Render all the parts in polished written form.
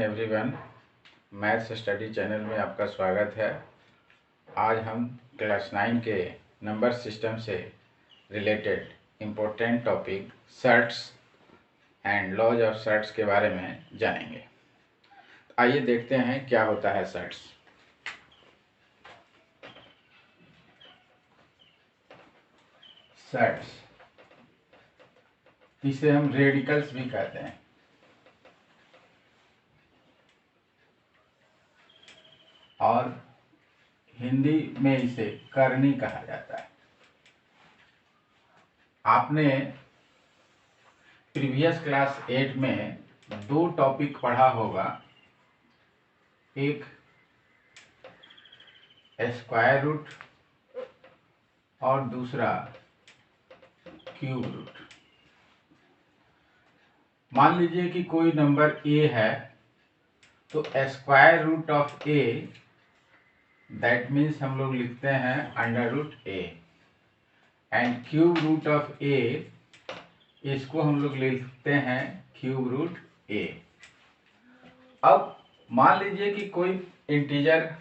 Everyone, maths study channel में आपका स्वागत है। आज हम क्लास 9 के नंबर सिस्टम से related important topic surds and laws of surds के बारे में जानेंगे। आइए देखते हैं क्या होता है सर्ट्स। सर्ट्स इसे हम रेडिकल्स भी कहते हैं। और हिंदी में इसे करनी कहा जाता है। आपने प्रीवियस क्लास 8 में दो टॉपिक पढ़ा होगा, एक स्क्वायर रूट और दूसरा क्यूब रूट। मान लीजिए कि कोई नंबर a है, तो square root of a that means हम लोग लिखते हैं under root a, and cube root of a इसको हम लोग लिखते हैं क्यूब रूट a। अब मान लीजिए कि कोई इंटीजर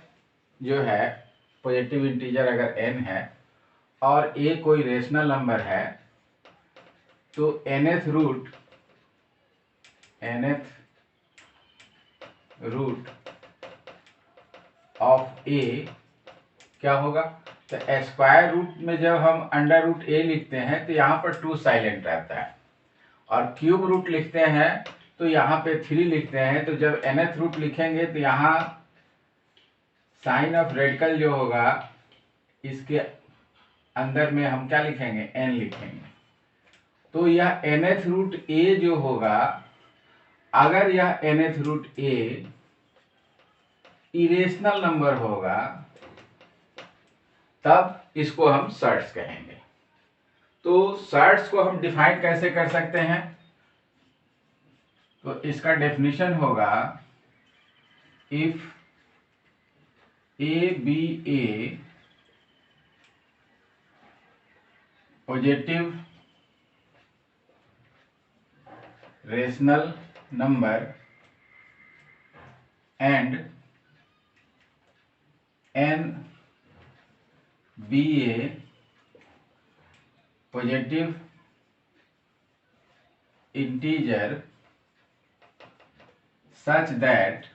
जो है, पॉजिटिव इंटीजर अगर n है और a कोई रेशनल नंबर है, तो nth रूट ऑफ a क्या होगा। तो स्क्वायर रूट में जब हम अंडर रूट a लिखते हैं तो यहाँ पर 2 साइलेंट रहता है, और क्यूब रूट लिखते हैं तो यहाँ पे 3 लिखते हैं। तो जब nth रूट लिखेंगे तो यहाँ साइन ऑफ रेडिकल जो होगा, इसके अंदर में हम क्या लिखेंगे, n लिखेंगे। तो यह nth रूट a जो होगा, अगर यह nth root a irrational number होगा तब इसको हम सर्ट्स कहेंगे। तो सर्ट्स को हम डिफाइन कैसे कर सकते हैं, तो इसका डेफिनेशन होगा if a be a positive rational number and n be a positive integer such that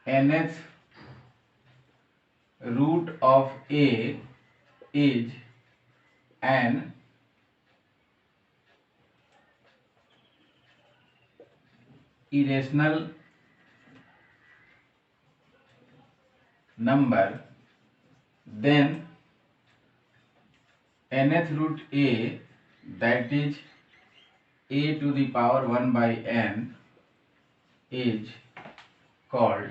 nth root of a is an irrational number, then nth root a, that is a to the power 1 by n, is called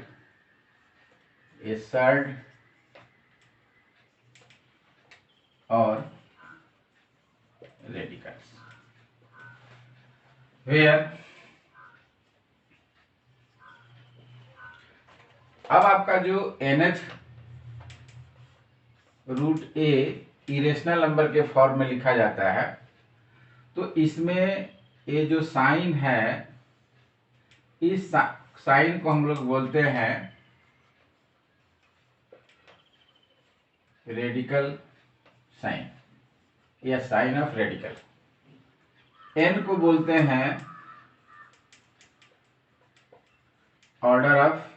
a surd or radicals, where अब आपका जो nth root a irrational number के form में लिखा जाता है, तो इसमें ये जो साइन है, इस साइन को हम लोग बोलते हैं रेडिकल साइन या साइन ऑफ रेडिकल। n को बोलते हैं ऑर्डर ऑफ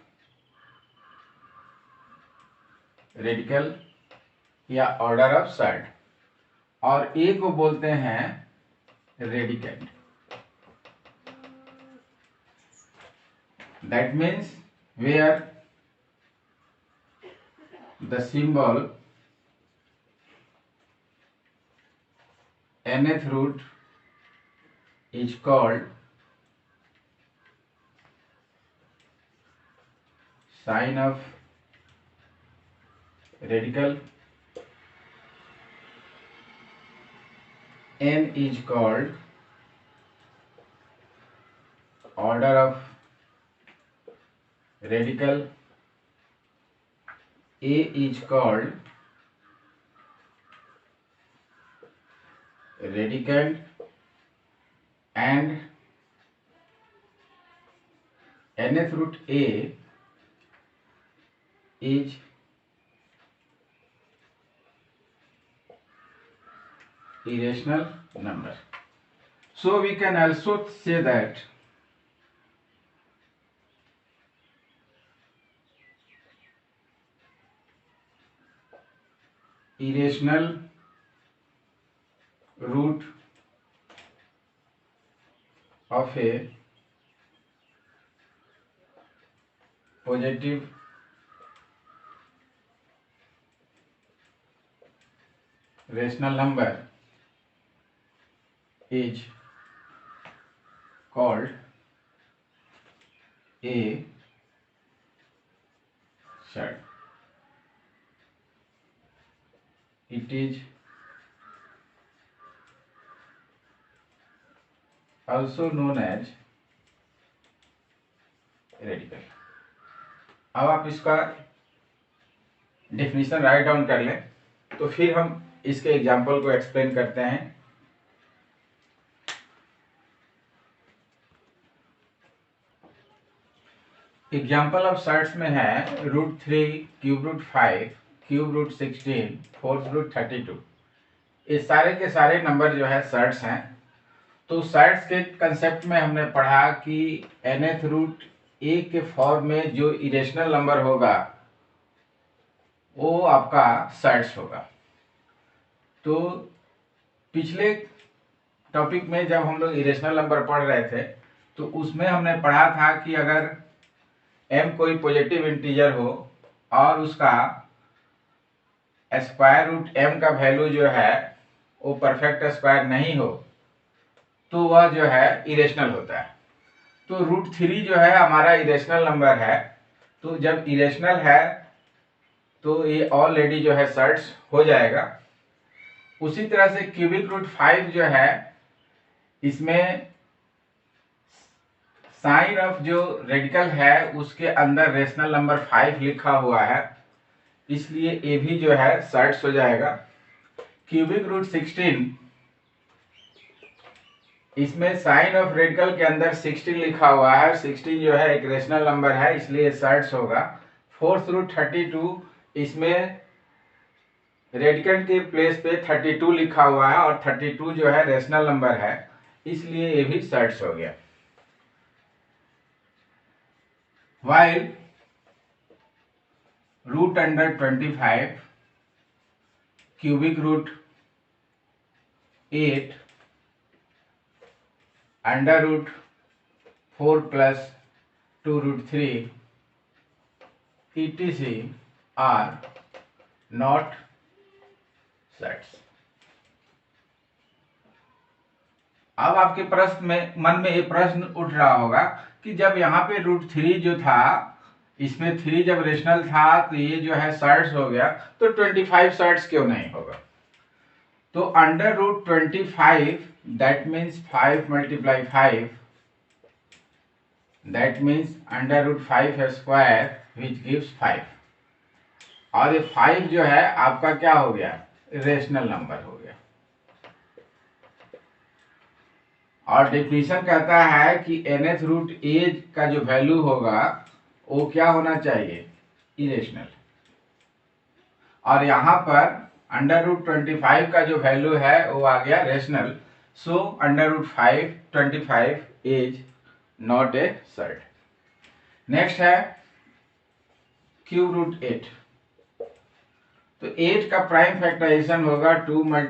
रेडिकल या ऑर्डर ऑफ सर्ड, और a को बोलते हैं radicand. That means where the symbol nth root is called sign of radical, n is called order of radical, a is called radicand, and nth root a is irrational number. So we can also say that irrational root of a positive rational number is called a surd. It is also known as radical. अब आप इसका definition write down कर लें, तो फिर हम इसके example को एक्सप्लेन करते हैं। एग्जाम्पल ऑफ सर्ट्स में है √3, cube root 5, cube root 16, fourth root 32। ये सारे के सारे नंबर जो है सर्ट्स हैं। तो सर्ट्स के कंसेप्ट में हमने पढ़ा कि nth रूट a के फॉर्म में जो इरेशनल नंबर होगा वो आपका सर्ट्स होगा। तो पिछले टॉपिक में जब हम लोग इरेशनल नंबर पढ़ रहे थे तो उसमें हमने पढ़ा था कि अगर m कोई पॉजिटिव इंटीजर हो और उसका स्क्वायर रूट m का वैल्यू जो है वो परफेक्ट स्क्वायर नहीं हो तो वह जो है इरेशनल होता है। तो √3 जो है हमारा इरेशनल नंबर है। तो जब इरेशनल है तो ये ऑलरेडी जो है सर्ट्स हो जाएगा। उसी तरह से क्यूबिक रूट 5 जो है इसमें साइन ऑफ जो रेडिकल है उसके अंदर रेशनल नंबर 5 लिखा हुआ है, इसलिए ये भी जो है सर्ट्स हो जाएगा। क्यूबिक रूट 16 इसमें साइन ऑफ रेडिकल के अंदर 16 लिखा हुआ है, 16 जो है एक रेशनल नंबर है इसलिए सर्ट्स होगा। फोर्थ रूट 32 इसमें रेडिकल के प्लेस पे 32 लिखा हुआ है और 32 जो है रेशनल नंबर है इसलिए ये भी सर्ट्स हो गया। While root under 25, cubic root 8, under root 4 plus 2√3 etc are not surds. अब आपके प्रश्न में मन में ये प्रश्न उठ रहा होगा कि जब यहाँ पे √3 जो था इसमें 3 जब रेशनल था तो ये जो है सर्ट्स हो गया, तो 25 सर्ट्स क्यों नहीं होगा? तो under root 25 that means 5 × 5 that means under root 5 square which gives 5। और ये 5 जो है आपका क्या हो गया? रेशनल नंबर हो गया। और डेफिनेशन कहता है कि nth रूट a का जो वैल्यू होगा वो क्या होना चाहिए? इरेशनल। और यहाँ पर अंडर रूट 25 का जो वैल्यू है वो आ गया rational. So under root 25 is not a surd. Next है क्यूब रूट 8। तो 8 का प्राइम फैक्टराइजेशन होगा 2 ×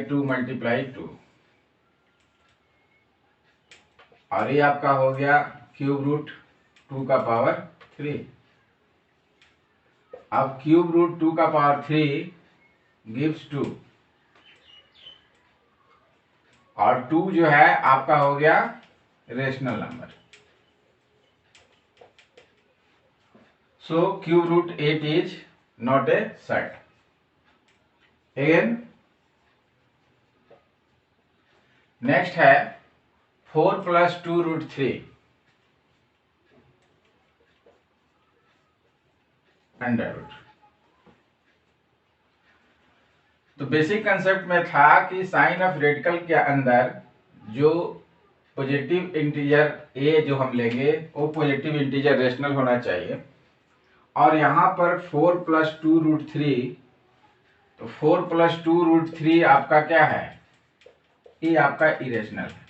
2 × 2 और ये आपका हो गया क्यूब रूट 2 का पावर 3। अब क्यूब रूट 2 का पावर 3 गिव्स 2 और 2 जो है आपका हो गया rational number. So cube root 8 is not a surd. Again next है 4 + 2√3 अंडर रूट। तो बेसिक कंसेप्ट में था कि साइन ऑफ रेडिकल के अंदर जो पॉजिटिव इंटीजर ए जो हम लेंगे वो पॉजिटिव इंटीजर रेशनल होना चाहिए। और यहाँ पर 4 + 2√3, तो 4 + 2√3 आपका क्या है, ये आपका इरेशनल है।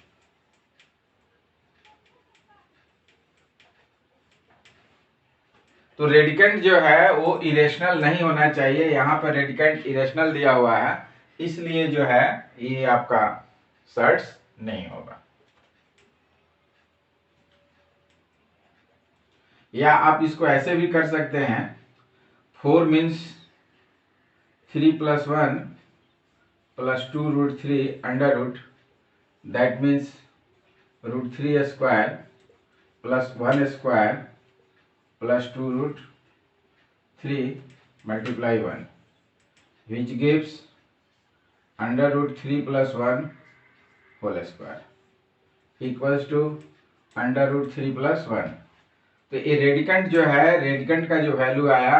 तो रेडिकेंट जो है वो इरेशनल नहीं होना चाहिए, यहाँ पर रेडिकेंट इरेशनल दिया हुआ है, इसलिए जो है ये आपका सर्ट्स नहीं होगा। या आप इसको ऐसे भी कर सकते हैं, 4 means 3 + 1 + 2√3 under root, that means √3² + 1² + 2√3 × 1, which gives √3 + 1 whole square equals to √3 + 1। तो ये रेडिकेंट जो है, रेडिकेंट का जो वैल्यू आया,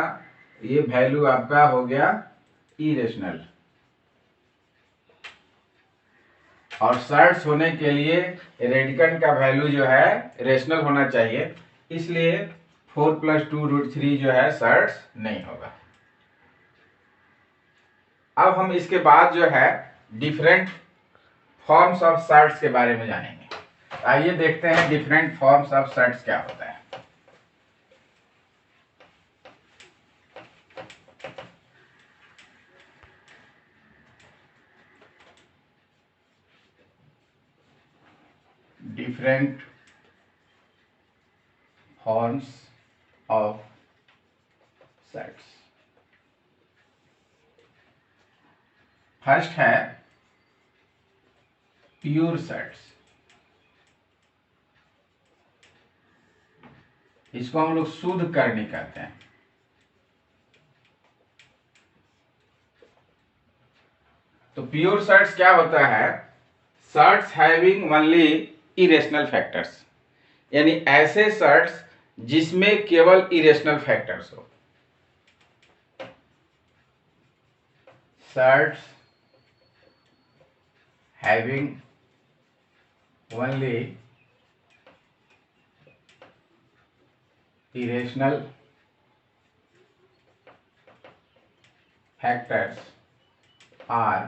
ये वैल्यू आपका हो गया इरेशनल। और सर्ट्स होने के लिए रेडिकेंट का वैल्यू जो है रेशनल होना चाहिए, इसलिए 4 + 2√3 जो है सर्ट्स नहीं होगा। अब हम इसके बाद जो है डिफरेंट फॉर्म्स ऑफ सर्ट्स के बारे में जानेंगे। आइए देखते हैं डिफरेंट फॉर्म्स ऑफ सर्ट्स क्या होता है। Different forms of surds. First है प्योर सर्ट्स। इसको हम लोग शुद्ध करनी कहते हैं। तो प्योर सर्ट्स क्या होता है, surds having only irrational factors, यानी ऐसे सर्ट्स जिसमें केवल इरेशनल फैक्टर्स हो। Surds having only irrational factors are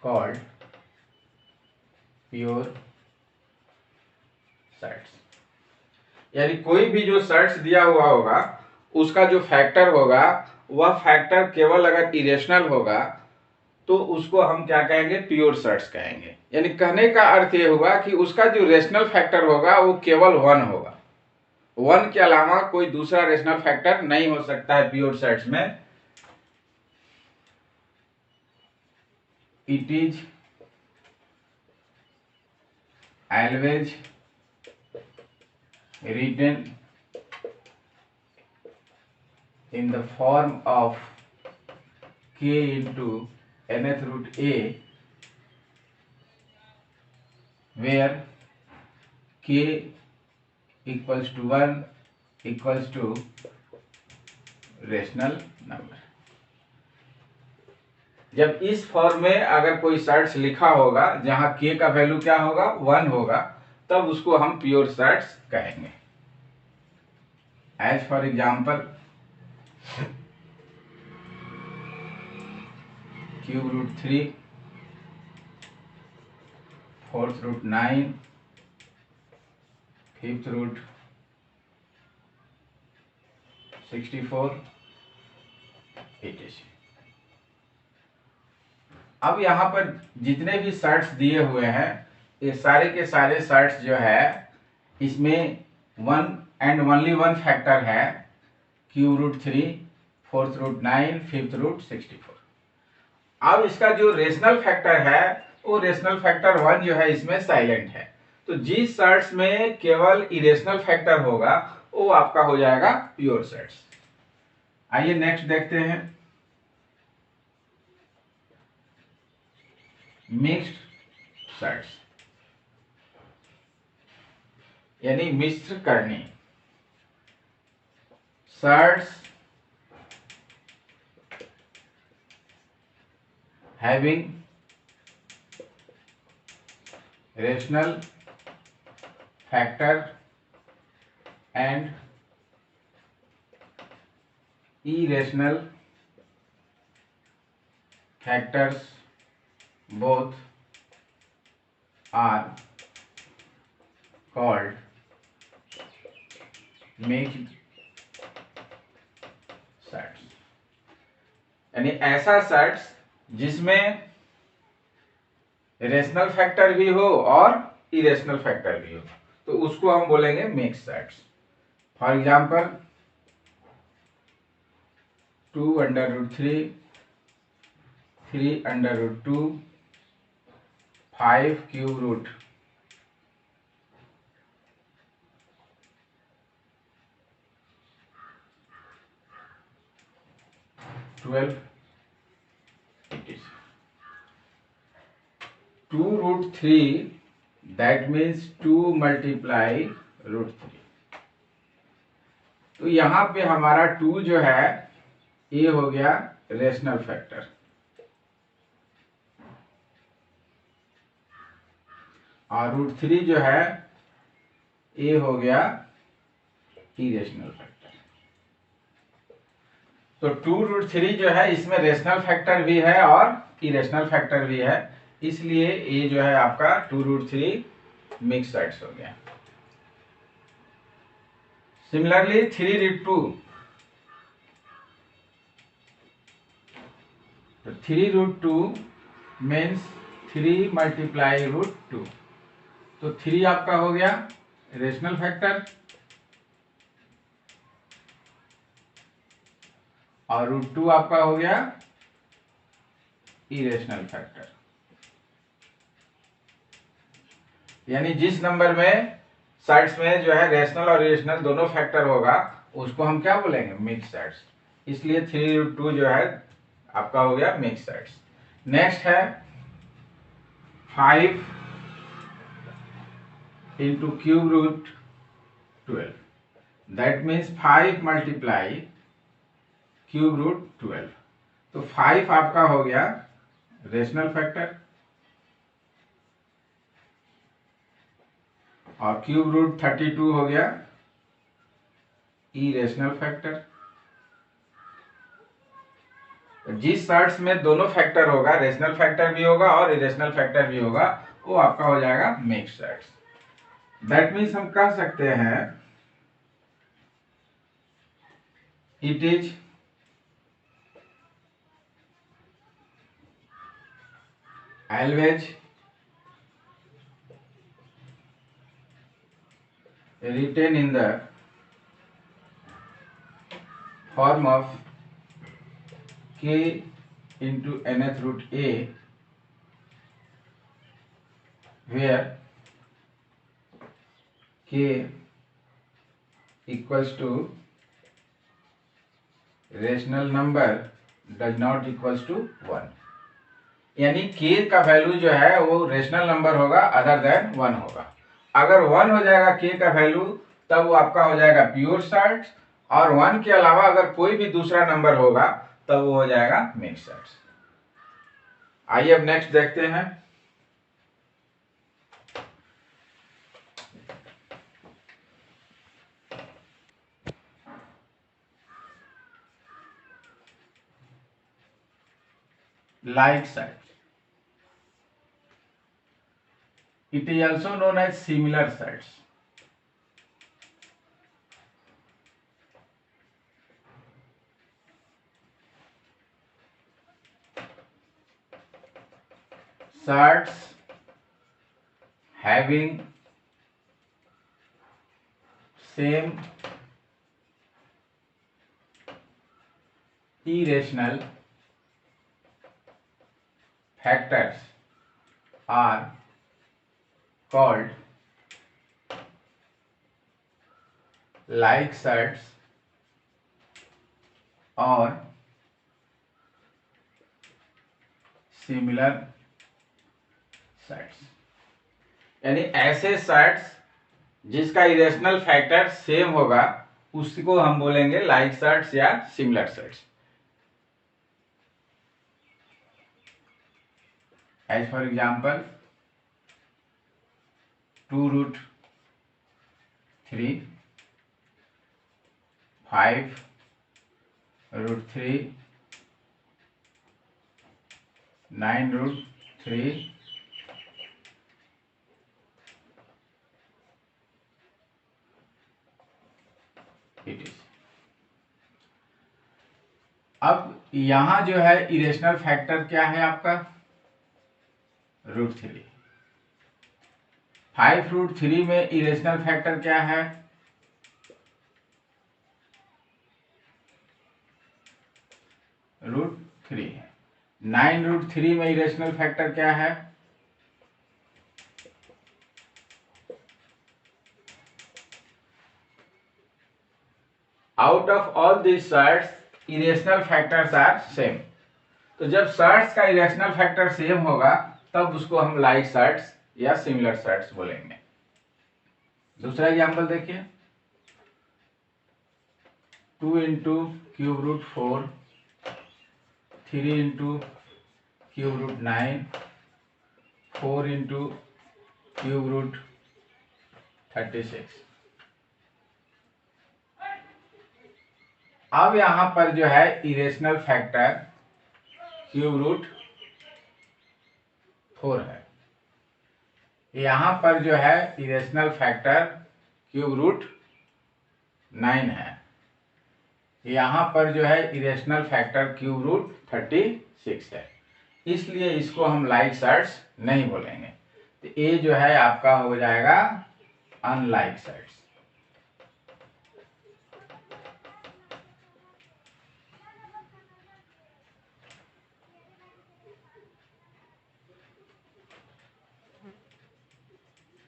called pure surds. यानी कोई भी जो सर्ट्स दिया हुआ होगा उसका जो फैक्टर होगा वह फैक्टर केवल अगर इरेशनल होगा तो उसको हम क्या कहेंगे, प्योर सर्ट्स कहेंगे। यानी कहने का अर्थ ये हुआ कि उसका जो रेशनल फैक्टर होगा वो केवल 1 होगा, 1 के अलावा कोई दूसरा रेशनल फैक्टर नहीं हो सकता है प्योर सर्ट्स में। It is always written in the form of k into nth root a, where k equals to 1 equals to rational number. जब इस फॉर्म में अगर कोई सर्ट्स लिखा होगा जहां k का वैल्यू क्या होगा, 1 होगा, तब उसको हम प्योर सर्ट्स कहेंगे। As for example √3, 4th root 9, 5th root 64 etc। अब यहाँ पर जितने भी सर्ट्स दिए हुए हैं ये सारे के सारे सर्ट्स जो है इसमें 1 and only 1 फैक्टर है, √3, 4th root 9, 5th root 64। अब इसका जो रेशनल फैक्टर है वो रेशनल फैक्टर 1 जो है इसमें साइलेंट है। तो जिस सर्ट्स में केवल इरेशनल फैक्टर होगा वो आपका हो जाएगा प्योर सर्ट्स। आइए नेक्स्ट देखते हैं मिक्स्ड सर्ट्स, यानी मिश्र करनी। Surds having rational factor and irrational factors both are called mixed surds. यानी ऐसा सेट्स जिसमें रेशनल फैक्टर भी हो और इरेशनल फैक्टर भी हो, तो उसको हम बोलेंगे mixed surds. For example 2√3, 3√2, 5 cube root, 12, 2√3, that means 2 multiply √3। तो यहां पे हमारा 2 जो है ये हो गया रेशनल फैक्टर, और √3 जो है ये हो गया इरेशनल फैक्टर। तो 2√3 जो है इसमें रेशनल फैक्टर भी है और इरेशनल फैक्टर भी है, इसलिए ये जो है आपका 2√3 मिक्स सेट्स हो गया। सिमिलरली 3√2, तो 3√2 मीन्स 3 मल्टीप्लाई √2, तो 3 आपका हो गया रेशनल फैक्टर और √2 आपका हो गया इरेशनल फैक्टर। यानी जिस नंबर में सेट्स में जो है रेशनल और इरेशनल दोनों फैक्टर होगा उसको हम क्या बोलेंगे, मिक्स सेट्स। इसलिए 3√2 जो है आपका हो गया मिक्स सेट्स। नेक्स्ट है 5 into cube root 12, that means 5 multiply cube root 12। तो 5 आपका हो गया रेशनल फैक्टर और क्यूब रूट 32 हो गया इरेशनल फैक्टर। जिस सेट्स में दोनों फैक्टर होगा, रेशनल फैक्टर भी होगा और इरेशनल फैक्टर भी होगा, वो आपका हो जाएगा मिक्स सेट्स। दैट मीन्स हम कह सकते हैं it is always written in the form of k into nth root a, where k equals to rational number does not equals to 1। यानी k का वैल्यू जो है वो रेशनल नंबर होगा अदर देन 1 होगा। अगर 1 हो जाएगा k का वैल्यू तब वो आपका हो जाएगा प्योर सेट्स, और 1 के अलावा अगर कोई भी दूसरा नंबर होगा तब वो हो जाएगा मिक्स सेट्स। आइए अब नेक्स्ट देखते हैं। like sets, it is also known as similar sets। sets having same irrational factors are called like sets or similar sets। यानी ऐसे सेट्स जिसका इरेशनल फैक्टर सेम होगा उसको हम बोलेंगे लाइक सेट्स या similar surds. As for example 2√3, 5√3, 9√3, it is. अब यहां जो है इरेशनल फैक्टर क्या है आपका? √3। 5√3 में इरेशनल फैक्टर क्या है? √3 है। 9√3 में इरेशनल फैक्टर क्या है? Out of all these surds irrational factors are same. तो जब सर्ट्स का इरेशनल फैक्टर सेम होगा तब उसको हम लाइक सर्ट्स या सिमिलर सर्ट्स बोलेंगे। दूसरा एग्जांपल देखिए, 2 into cube root 4, 3 into cube root 9, 4 into cube root 36। अब यहां पर जो है इरेशनल फैक्टर क्यूब रूट 4 है, यहां पर जो है इरेशनल फैक्टर क्यूब रूट 9 है, यहां पर जो है इरेशनल फैक्टर क्यूब रूट 36 है। इसलिए इसको हम लाइक सर्ट्स नहीं बोलेंगे। तो ये जो है आपका हो जाएगा अनलाइक सर्ट्स।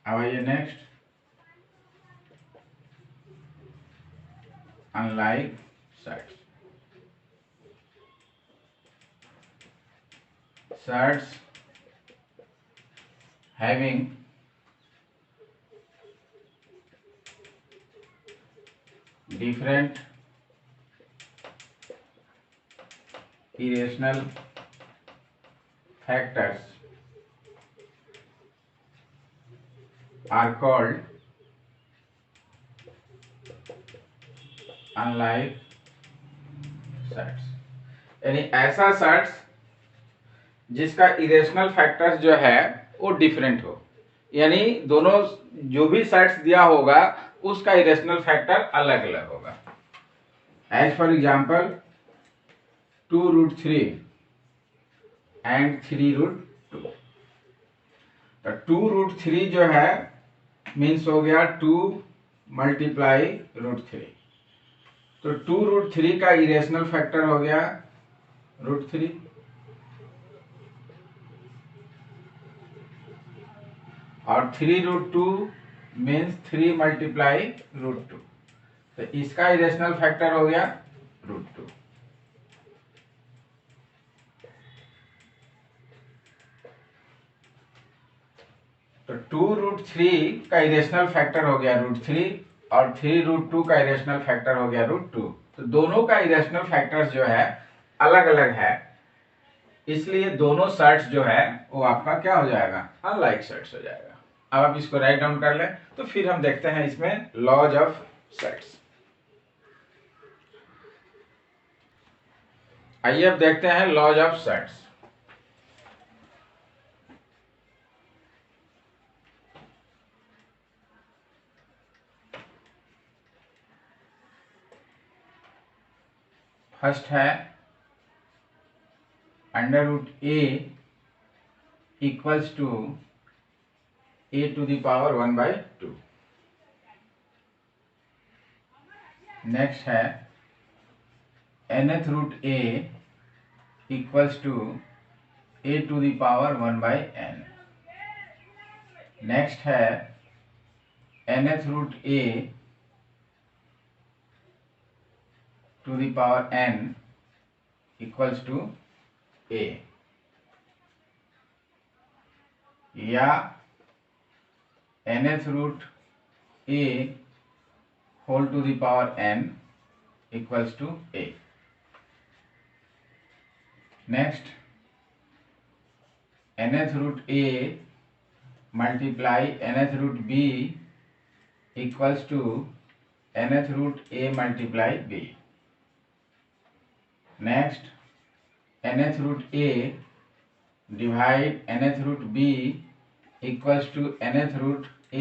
अब आइए next, unlike surds. Surds having different irrational factors are called unlike surds. यानी ऐसा सर्ट्स जिसका इरेशनल फैक्टर्स जो है वो डिफरेंट हो, यानी दोनों जो भी सर्ट्स दिया होगा उसका इरेशनल फैक्टर अलग अलग होगा। As for example 2√3 and 3√2। तो 2√3 जो है मीन्स हो गया 2 मल्टीप्लाई √3। तो 2√3 का इरेशनल फैक्टर हो गया √3, और 3√2 मीन्स 3 मल्टीप्लाई √2। तो इसका इरेशनल फैक्टर हो गया √2। तो 2√3 का इरेशनल फैक्टर हो गया √3 और 3√2 का इरेशनल फैक्टर हो गया √2। तो दोनों का इरेशनल फैक्टर्स जो है अलग अलग है, इसलिए दोनों सर्ट्स जो है वो आपका क्या हो जाएगा? अनलाइक सर्ट्स हो जाएगा। अब आप इसको राइट डाउन कर लें तो फिर हम देखते हैं इसमें लॉज ऑफ सर्ट्स। आइए अब देखते हैं लॉज ऑफ सर्ट्स। फर्स्ट है √a equals to a⁴ next है nth√a equals to a⁴ next है nth√a n equals to a, या nth√a n equals to a। Next nth√a multiply nth root b equals to nth root a multiply b। Next nth root a divide nth root b equals to nth root a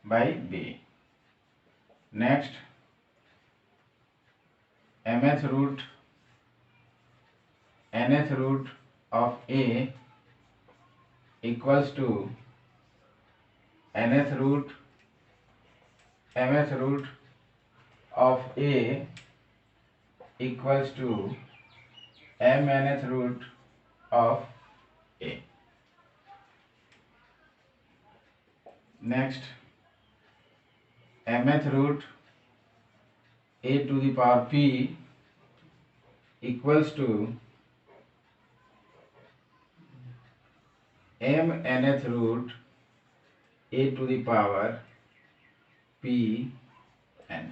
by b। Next nth root of a equals to mth root of a equals to mnth root of a। Next mth root a to the power p equals to mnth root a to the power p n।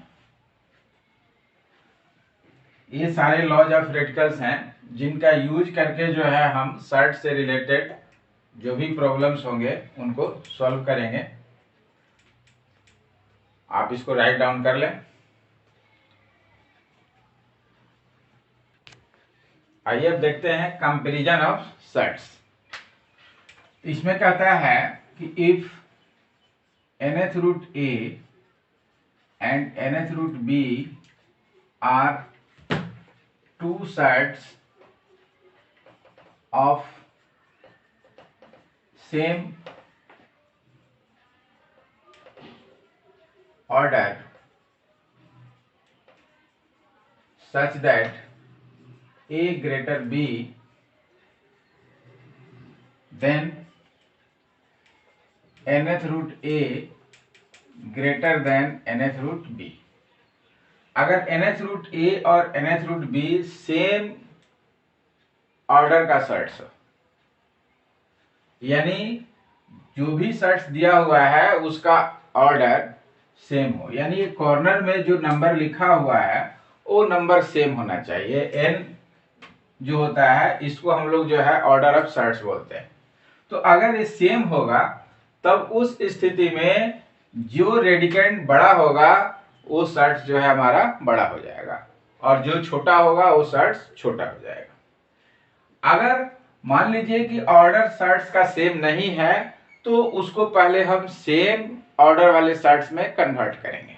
ये सारे laws of radicals हैं जिनका use करके जो है हम shirt से related जो भी प्रॉब्लम्स होंगे उनको सॉल्व करेंगे। आप इसको राइट डाउन कर लें। आइए अब देखते हैं कंपैरिजन ऑफ सर्ट्स। इसमें कहता है कि if nth root a and nth root b are two surds of same order such that a greater b, then nth root a greater than nth root b। अगर nth root a और nth root b same order का surds हो, यानी जो भी shirts दिया हुआ है उसका ऑर्डर सेम हो, यानी ये कॉर्नर में जो नंबर लिखा हुआ है वो नंबर सेम होना चाहिए। n जो होता है इसको हम लोग जो है ऑर्डर ऑफ सर्ट्स बोलते हैं। तो अगर ये सेम होगा तब उस स्थिति में जो रेडिकेंड बड़ा होगा वो सर्ट्स जो है हमारा बड़ा हो जाएगा और जो छोटा होगा वो सर्ट्स छोटा हो जाएगा। अगर मान लीजिए कि ऑर्डर सर्ट्स का सेम नहीं है तो उसको पहले हम सेम ऑर्डर वाले सर्ट्स में कन्वर्ट करेंगे।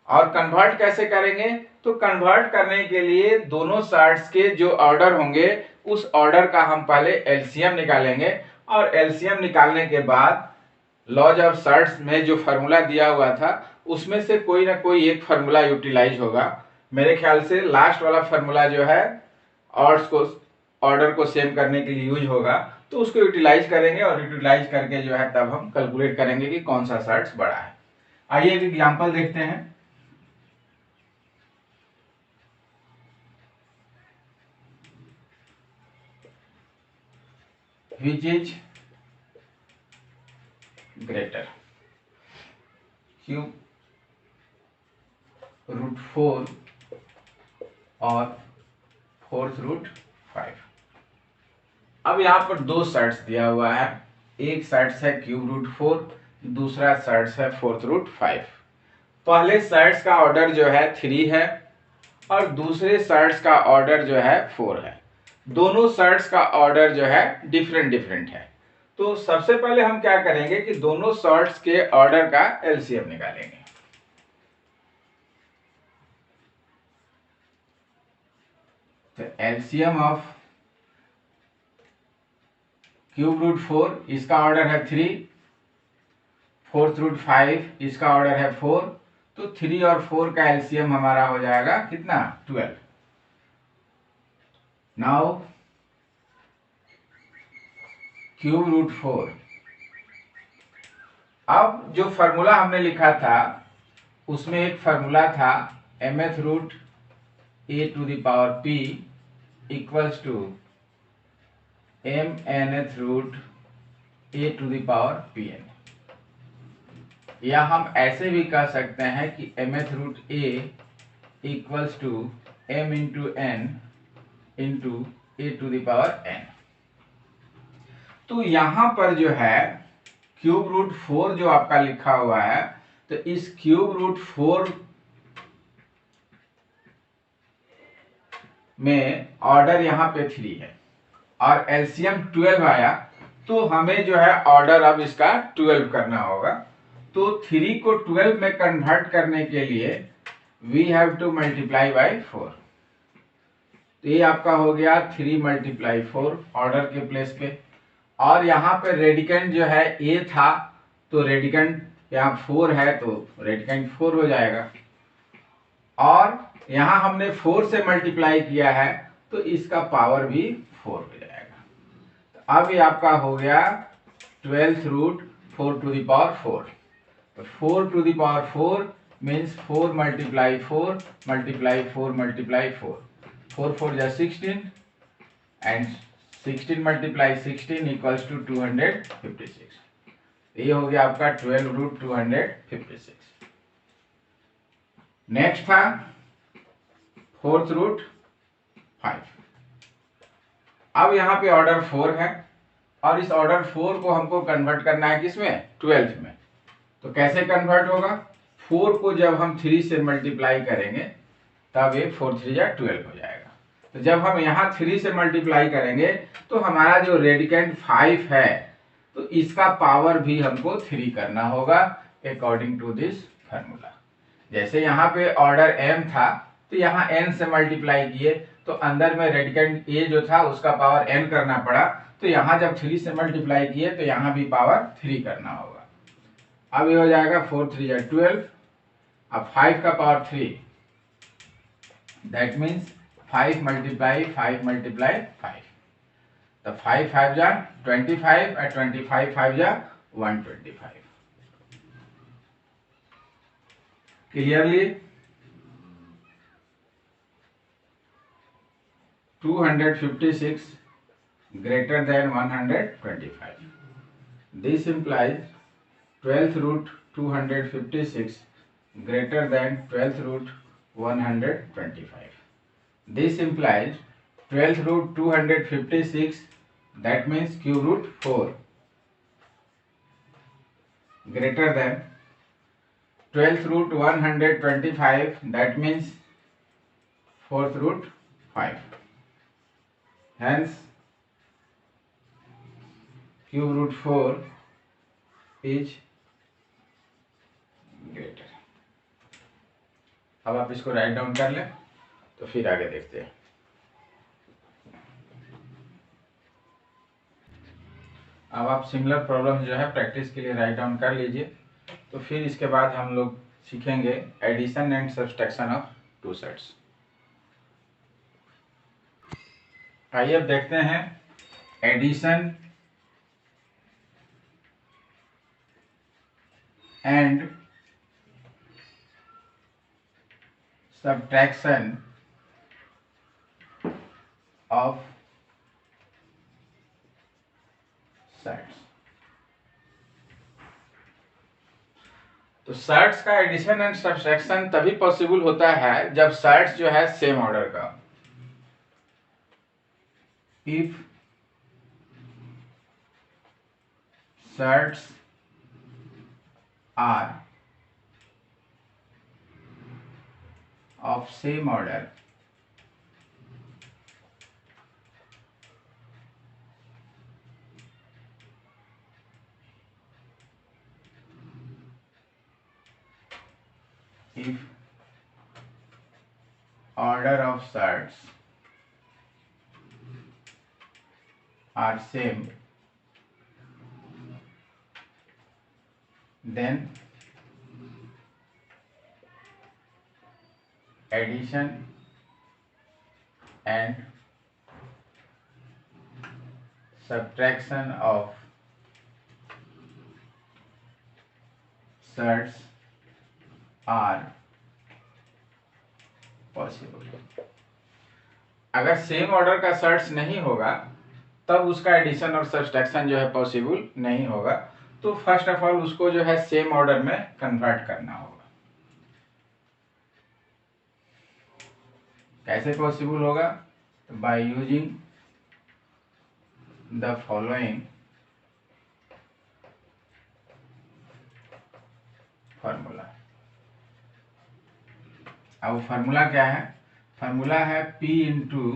और कन्वर्ट कैसे करेंगे? तो कन्वर्ट करने के लिए दोनों सर्ट्स के जो ऑर्डर होंगे उस ऑर्डर का हम पहले एलसीएम निकालेंगे और एलसीएम निकालने के बाद लॉज ऑफ सर्ट्स में जो फार्मूला दिया हुआ था उसमें से कोई ना कोई एक फार्मूला यूटिलाइज होगा। मेरे ख्याल से लास्ट वाला फार्मूला जो है ऑर्ड्स को ऑर्डर को सेम करने के लिए यूज होगा, तो उसको यूटिलाइज करेंगे और यूटिलाइज करके जो है तब हम कैलकुलेट करेंगे कि कौन सा सर्ट्स बड़ा है। आइए एक एग्जांपल देखते हैं। Which is greater, cube root 4 और फोर्थ रूट 5। अब यहाँ पर दो सर्ट्स दिया हुआ है, एक सर्ट्स है क्यूब रूट 4, दूसरा सर्ट्स है फोर्थ रूट 5। पहले सर्ट्स का ऑर्डर जो है 3 है और दूसरे सर्ट्स का ऑर्डर जो है 4 है। दोनों सर्ट्स का ऑर्डर जो है डिफरेंट है। तो सबसे पहले हम क्या करेंगे कि दोनों सर्ट्स के ऑर्डर का एलसीएम निकालेंगे। तो एलसीएम ऑफ क्यूब रूट 4 इसका ऑर्डर है 3, फोर्थ रूट 5 इसका ऑर्डर है 4, तो 3 और 4 का एलसीएम हमारा हो जाएगा कितना? 12। नाउ क्यूब रूट 4, अब जो फार्मूला हमने लिखा था उसमें एक फार्मूला था mth root a to the power p equals to mnth root a to the power pn। या हम ऐसे भी कह सकते हैं कि mth root a equals to m into n into a to the power n। तो यहां पर जो है क्यूब रूट 4 जो आपका लिखा हुआ है, तो इस क्यूब रूट 4 में ऑर्डर यहाँ पे 3 है और एलसीएम 12 आया, तो हमें जो है ऑर्डर अब इसका 12 करना होगा। तो 3 को 12 में कन्वर्ट करने के लिए we have to multiply by 4। तो ये आपका हो गया 3 × 4 ऑर्डर के प्लेस पे। और यहाँ पे रेडिकेंट जो है ए था, तो रेडिकेंट यहाँ 4 है तो रेडिकेंट 4 हो जाएगा। और यहाँ हमने 4 से मल्टीप्लाई किया है तो इसका पावर भी 4 हो जाएगा। तो अब ये आपका हो गया 12th root 4 to the power 4। तो 4 to the power 4 means 4 × 4 × 4 × 4। 4 4 जा 16 and 16 × 16 equals to 256। ये हो गया आपका 12 रूट 256। नेक्स्ट था 4th रूट 5। अब यहाँ पे ऑर्डर 4 है और इस ऑर्डर 4 को हमको कन्वर्ट करना है किसमें, 12th में। तो कैसे कन्वर्ट होगा, 4 को जब हम 3 से मल्टीप्लाई करेंगे तब ये 4 3 जा 12 हो जाएगा। तो जब हम यहाँ 3 से मल्टीप्लाई करेंगे तो हमारा जो रेडिकेंट 5 है, तो इसका पावर भी हमको 3 करना होगा अकॉर्डिंग टू दिस फार्मूला। जैसे यहाँ पे ऑर्डर m था, तो यहाँ n से मल्टीप्लाई किए तो अंदर में रेडिकेंट a जो था उसका पावर n करना पड़ा, तो यहाँ जब 3 से मल्टीप्लाई किए तो यहाँ भी पावर 3 करना होगा। अब ये हो जाएगा 4 3 जा 12, अब 5 का पावर 3, दैट मीन्स 5 × 5 × 5। तो 5 5 जा 25 और 25 5 जा 125। Clearly 256 greater than 125। This implies 12th root 256 greater than 12th root 125। This implies 12th root 256, that means cube root 4 greater than 12th root 125, that means 4th root 5। Hence cube root 4 is greater। अब आप इसको write down कर लें तो फिर आगे देखते हैं। अब आप सिमिलर प्रॉब्लम जो है प्रैक्टिस के लिए राइट डाउन कर लीजिए, तो फिर इसके बाद हम लोग सीखेंगे addition and subtraction of two surds. आइए अब देखते हैं addition and subtraction of surds. तो सेट्स का एडिशन एंड सब्ट्रैक्शन तभी पॉसिबल होता है जब सेट्स जो है सेम ऑर्डर का। If surds are of same order, if order of sets are same, then addition and subtraction of sets are possible। अगर सेम ऑर्डर का सर्ट्स नहीं होगा तब उसका एडिशन और सब्ट्रैक्शन जो है पॉसिबल नहीं होगा। तो फर्स्ट ऑफ ऑल उसको जो है सेम ऑर्डर में कन्वर्ट करना होगा। कैसे पॉसिबल होगा, तो बाय यूजिंग द फॉलोइंग अब फार्मूला क्या है? फार्मूला है P into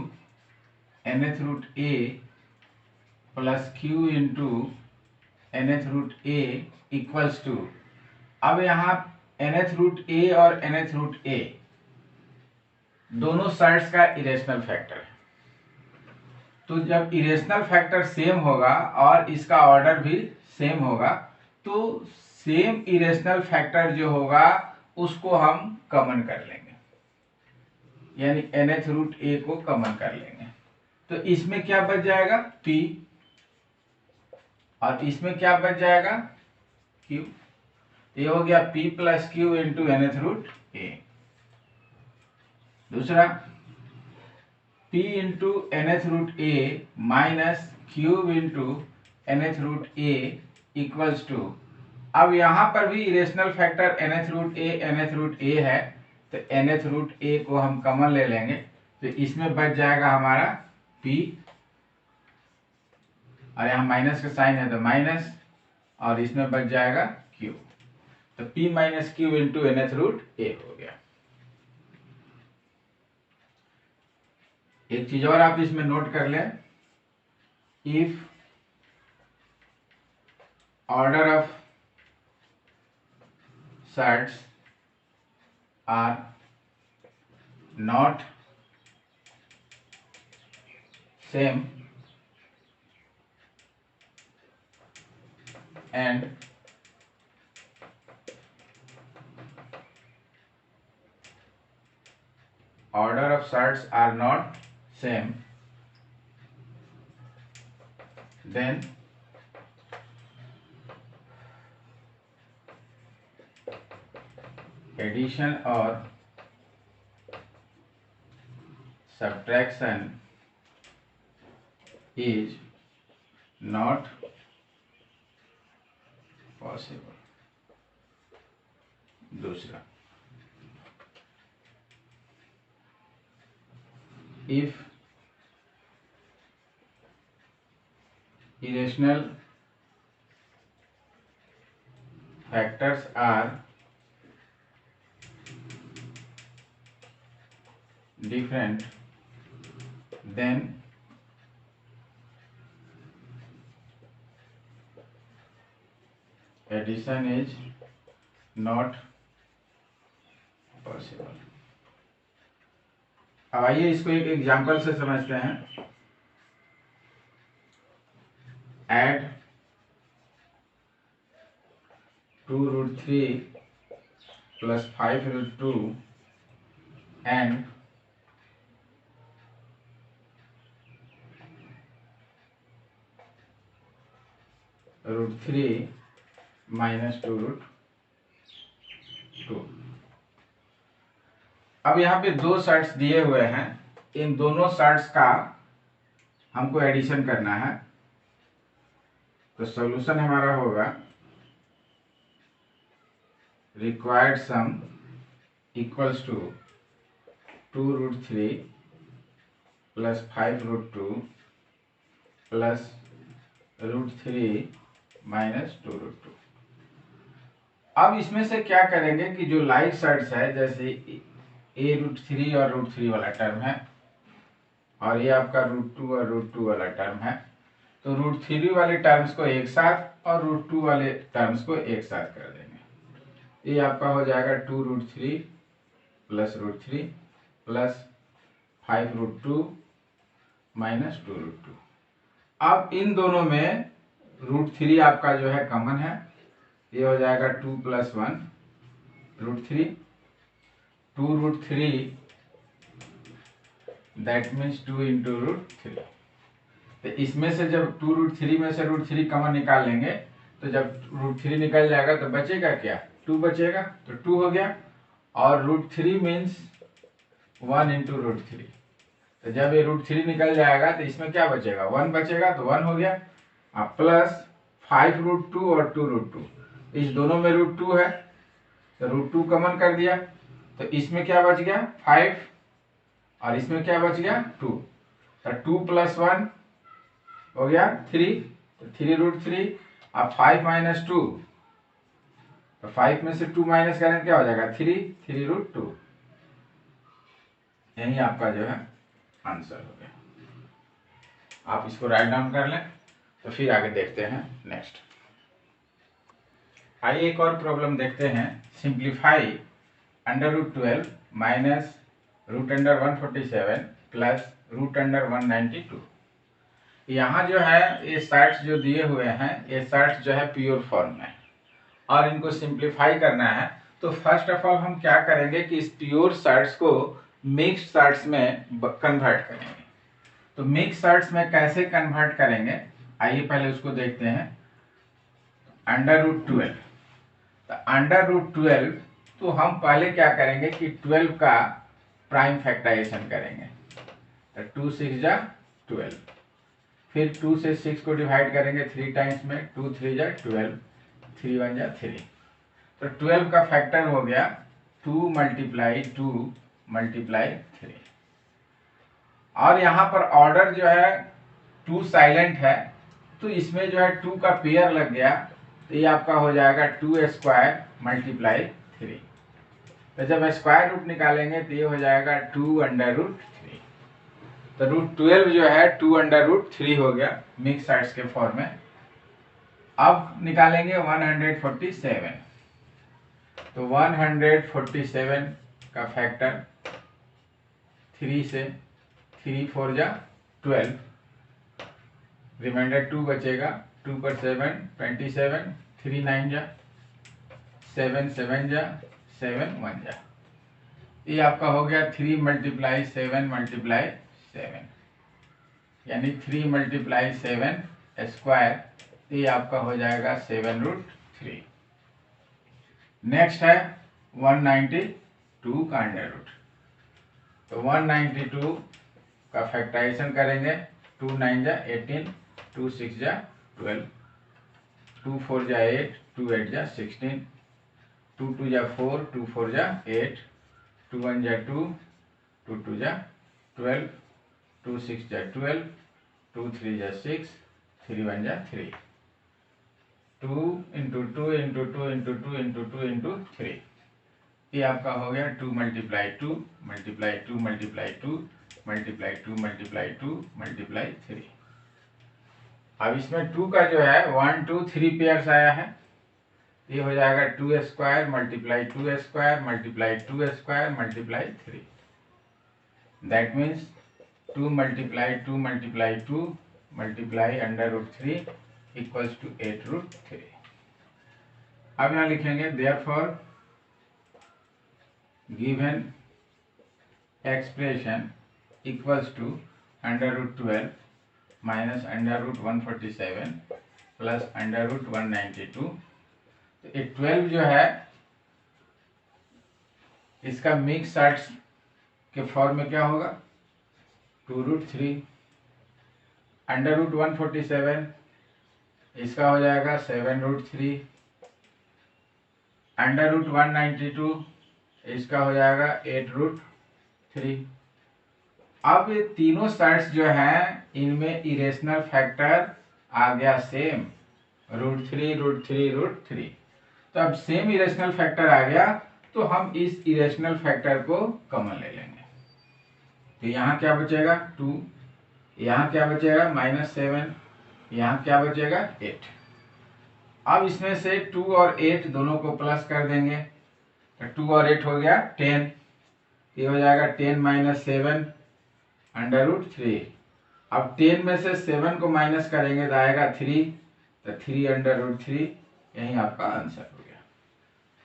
nth root a plus Q into nth root a equals to, अब यहाँ nth रूट ए और nth रूट ए दोनों साइड्स का इरेशनल फैक्टर है। तो जब इरेशनल फैक्टर सेम होगा और इसका ऑर्डर भी सेम होगा तो सेम इरेशनल फैक्टर जो होगा उसको हम कॉमन कर लेंगे, यानी nth रूट ए को कॉमन कर लेंगे। तो इसमें क्या बच जाएगा? p, और इसमें क्या बच जाएगा? q। ये हो गया p plus q into nth root a. दूसरा p into nth root a minus q into nth root a equals to, अब यहां पर भी irrational factor nth root a है, तो nth रूट ए को हम कॉमन ले लेंगे, तो इसमें बच जाएगा हमारा p, और यहाँ माइनस का साइन है तो माइनस, और इसमें बच जाएगा q। तो p minus q into nth root a हो गया। एक चीज और आप इसमें नोट कर लें, if order of surds are not same and order of sets are not same, then addition or subtraction is not possible। दूसरा, if irrational factors are different, then addition is not possible। अब आइए इसको एक example से समझते हैं। Add 2√3 plus 5√2 and √3 minus 2√2। अब यहाँ पे दो सेट्स दिए हुए हैं, इन दोनों सेट्स का हमको एडिशन करना है, तो सॉल्यूशन हमारा होगा required sum equals to 2√3 plus 5√2 plus √3 minus 2√2। अब इसमें से क्या करेंगे कि जो लाइक सेट्स है, जैसे a√3 और √3 वाला टर्म है, और ये आपका √2 और √2 वाला टर्म है, तो √3 वाले टर्म्स को एक साथ और √2 वाले टर्म्स को एक साथ कर देंगे। ये आपका हो जाएगा 2√3 प्लस √3 प्लस 5√2 माइनस 2√2। अब इन दोनों में √3 आपका जो है कॉमन है, ये हो जाएगा 2 प्लस 1 √3, 2√3 दैट मीन्स 2 इंटू √3। तो इसमें से जब 2√3 में से √3 कॉमन निकाल लेंगे, तो जब √3 निकल जाएगा तो बचेगा क्या? 2 बचेगा, तो 2 हो गया, और √3 मीन्स 1 इंटू √3। तो जब ये √3 निकल जाएगा तो इसमें क्या बचेगा? 1 बचेगा, तो 1 हो गया, प्लस 5√2 और 2√2, इस दोनों में √2 है तो √2 कॉमन कर दिया, तो इसमें क्या बच गया? 5, और इसमें क्या बच गया? 2। तो 2 प्लस 1 हो गया 3, तो 3√3, अब 5 माइनस 2, तो 5 में से 2 माइनस करें क्या हो जाएगा? 3 3√2। यही आपका जो है आंसर हो गया। आप इसको राइट डाउन कर लें, तो फिर आगे देखते हैं नेक्स्ट। आइए एक और प्रॉब्लम देखते हैं। Simplify √12 minus √147 plus √192। यहाँ जो है ये चार्ट्स जो दिए हुए हैं, ये चार्ट्स जो है प्योर फॉर्म में, और इनको सिंप्लीफाई करना है। तो फर्स्ट ऑफ ऑल हम क्या करेंगे कि इस प्योर चार्ट्स को मिक्स चार्ट्स में कन्वर्ट करेंगे। तो मिक्स चार्ट्स में कैसे कन्वर्ट करेंगे, आइए पहले उसको देखते हैं। √12, तो √12, तो हम पहले क्या करेंगे कि 12 का प्राइम फैक्टराइजेशन करेंगे। तो 2 6 जा 12, फिर 2 से 6 को डिवाइड करेंगे 3 टाइम्स में, 2 3 जा 12, 3 1 जा 3। तो 12 का फैक्टर हो गया 2 मल्टीप्लाई 2 मल्टीप्लाई 3। और यहाँ पर ऑर्डर जो है 2 साइलेंट है, तो इसमें जो है 2 का पेयर लग गया, तो ये आपका हो जाएगा 2 स्क्वायर मल्टीप्लाई 3। तो जब स्क्वायर रूट निकालेंगे तो ये हो जाएगा 2√3। तो √12 जो है 2√3 हो गया मिक्स साइड्स के फॉर्म में। अब निकालेंगे 147। तो 147 का फैक्टर 3 से, 3 4 जा 12, रिमाइंडर 2 बचेगा, 2 पर 7 27, 3 9 जा 7 7 जा 7 1 जा। ये आपका हो गया 3 मल्टीप्लाई 7 मल्टीप्लाई 7, यानी 3 मल्टीप्लाई 7 स्क्वायर, ये आपका हो जाएगा 7√3। नेक्स्ट है 192 का अंडर रूट। तो 192 का फैक्टराइजेशन करेंगे, 2 9 जा 18, 2 6 जा 12, 2 4 जा 8, 2 8 जा 16, 2 2 जा 4, 2 4 जा 8, 2 1 जा 2, 2 2 जा 12, 2 6 जा 12, 2 3 जा 6, 3 1 जा 3, 2 into 2 into 2 into 2 into 2 into 3। ये आपका हो गया 2 multiply 2 multiply 2 multiply 2 multiply 2 multiply 2 multiply 3। अब इसमें 2 का जो है 1 2 3 पेयर्स आया है, ये हो जाएगा 2 square multiply 2 square multiply 2 square multiply 3। That means 2 multiply 2 multiply 2 multiply √3 equals to 8√3। अब यहाँ लिखेंगे therefore given expression equals to √12 minus √147 plus √192। तो ये 12 जो है इसका मिक्स चार्ट्स के फॉर्म में क्या होगा 2√3, √147 इसका हो जाएगा 7√3, √192 इसका हो जाएगा 8√3। अब ये तीनों साइड्स जो हैं इनमें इरेशनल फैक्टर आ गया सेम, √3 √3 √3। तो अब सेम इरेशनल फैक्टर आ गया, तो हम इस इरेशनल फैक्टर को कॉमन ले लेंगे। तो यहाँ क्या बचेगा 2, यहाँ क्या बचेगा -7, यहाँ क्या बचेगा 8। अब इसमें से 2 और 8 दोनों को प्लस कर देंगे, तो 2 और 8 हो गया 10, ये हो जाएगा 10 - 7 √3। अब 10 में से 7 को माइनस करेंगे तो आएगा 3, तो 3 √3, यही आपका आंसर हो गया।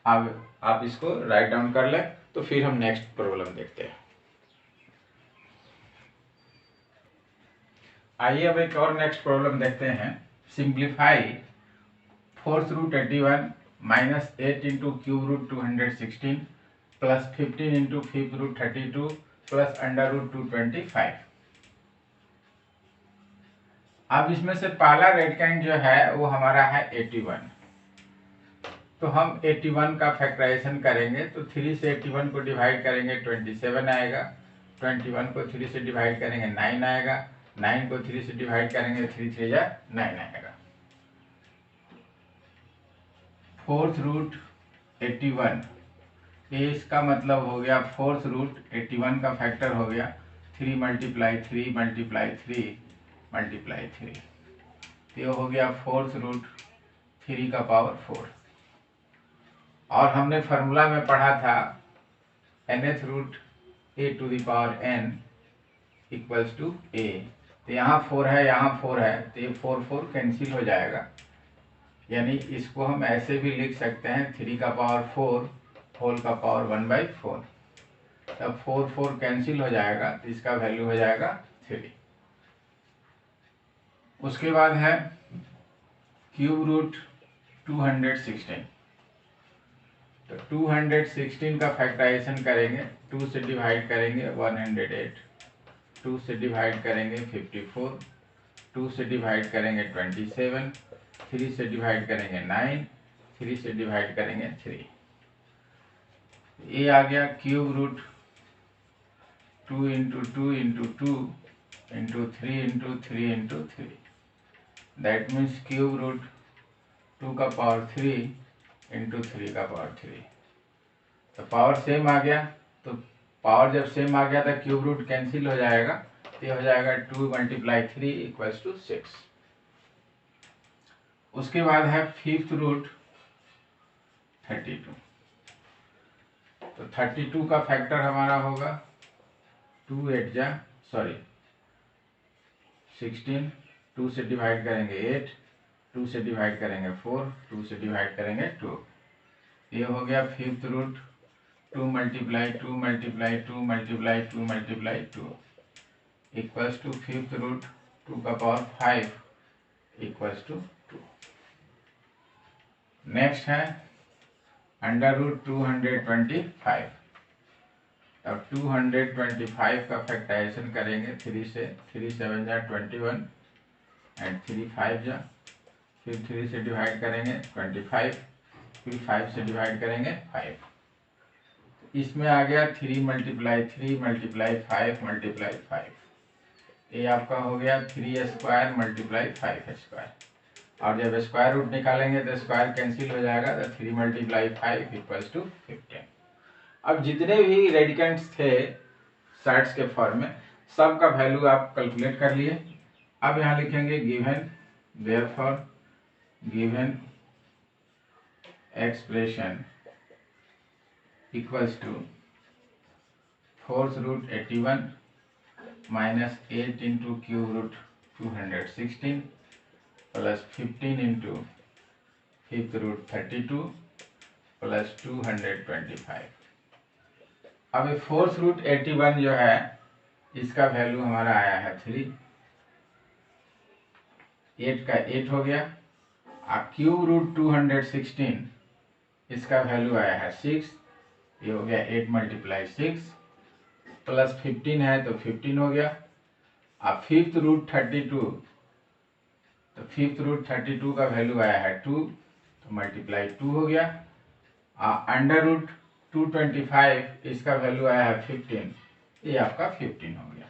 अब आप इसको राइट डाउन कर लें, तो फिर हम नेक्स्ट प्रॉब्लम देखते हैं। आइए अब एक और नेक्स्ट प्रॉब्लम देखते हैं। Simplify 4√81 minus 8 into √216 plus 15 into 5√32 plus √225। अब इसमें से पहला रेडिकैंड जो है वो हमारा है 81। तो हम 81 का फैक्टराइजेशन करेंगे, तो 3 से 81 को डिवाइड करेंगे 27 आएगा, 21 को 3 से डिवाइड करेंगे 9 आएगा, 9 को 3 से डिवाइड करेंगे 3 3 जा 9 आएगा। 4√81 ए इसका मतलब हो गया फोर्थ रूट 81 का फैक्टर हो गया 3 मल्टीप्लाई 3 मल्टीप्लाई 3 मल्टीप्लाई 3, ये हो गया फोर्थ रूट 3 का पावर 4। और हमने फार्मूला में पढ़ा था nth root a to the power n equals to a। तो यहाँ 4 है, यहाँ 4 है, तो ये 4 4 कैंसिल हो जाएगा। यानी इसको हम ऐसे भी लिख सकते हैं 3 का पावर 4 होल का पावर 1/4। तब 4 4 कैंसिल हो जाएगा, तो इसका वैल्यू हो जाएगा 3। उसके बाद है क्यूब रूट 216। तो 216 का फैक्टराइजेशन करेंगे, 2 से डिवाइड करेंगे 108, 2 से डिवाइड करेंगे 54, 2 से डिवाइड करेंगे 27, 3 से डिवाइड करेंगे 9, 3 से डिवाइड करेंगे 3। ये आ गया cube root 2 into 2 into 2 into 3 into 3 into 3, that means cube root 2 का पावर 3 इंटू 3 का पावर 3। तो पावर सेम आ गया, तो पावर जब सेम आ गया था क्यूब रूट कैंसिल हो जाएगा, तो ये हो जाएगा 2 मल्टीप्लाई 3 इक्वल्स टू 6। उसके बाद है फिफ्थ रूट 32। तो 32 का फैक्टर हमारा होगा 2 8 जा 16, 2 से डिवाइड करेंगे 8, 2 से डिवाइड करेंगे 4, 2 से डिवाइड करेंगे 2। ये हो गया fifth root 2 multiply 2 multiply 2 multiply 2 multiply 2 equals to fifth root 2 का पावर 5 इक्वल्स टू 2। नेक्स्ट है अंडर रूट 225। अब 225 का फैक्टराइजेशन करेंगे 3 से, 3 7 जा 21 एंड 3 5 जा, फिर 3 से डिवाइड करेंगे 25, फिर 5 से डिवाइड करेंगे 5। इसमें आ गया 3 मल्टीप्लाई 3 मल्टीप्लाई 5 मल्टीप्लाई 5, ये आपका हो गया 3 स्क्वायर मल्टीप्लाई 5 स्क्वायर। और जब स्क्वायर रूट निकालेंगे तो स्क्वायर कैंसिल हो जाएगा, तो 3 मल्टीप्लाई 5 इक्वल्स टू 15। अब जितने भी रेडिकेंट्स थे साइड्स के फॉर्म में, सब का वैल्यू आप कैलकुलेट कर लिए। अब यहाँ लिखेंगे given therefore given expression equals to fourth root 81 minus 8 into cube root 216 plus 15 into fifth root 32 plus 225। अब ये फोर्थ रूट 81 जो है इसका वैल्यू हमारा आया है 3, 8 का 8 हो गया। क्यूब रूट 216 इसका वैल्यू आया है 6, ये हो गया 8 मल्टीप्लाई 6 प्लस 15 है तो 15 हो गया। अब फिफ्थ रूट 32, तो फिफ्थ रूट 32 का वैल्यू आया है 2, तो मल्टीप्लाई 2 हो गया। अंडर रूट 225 इसका वैल्यू आया है 15, ये आपका 15 हो गया।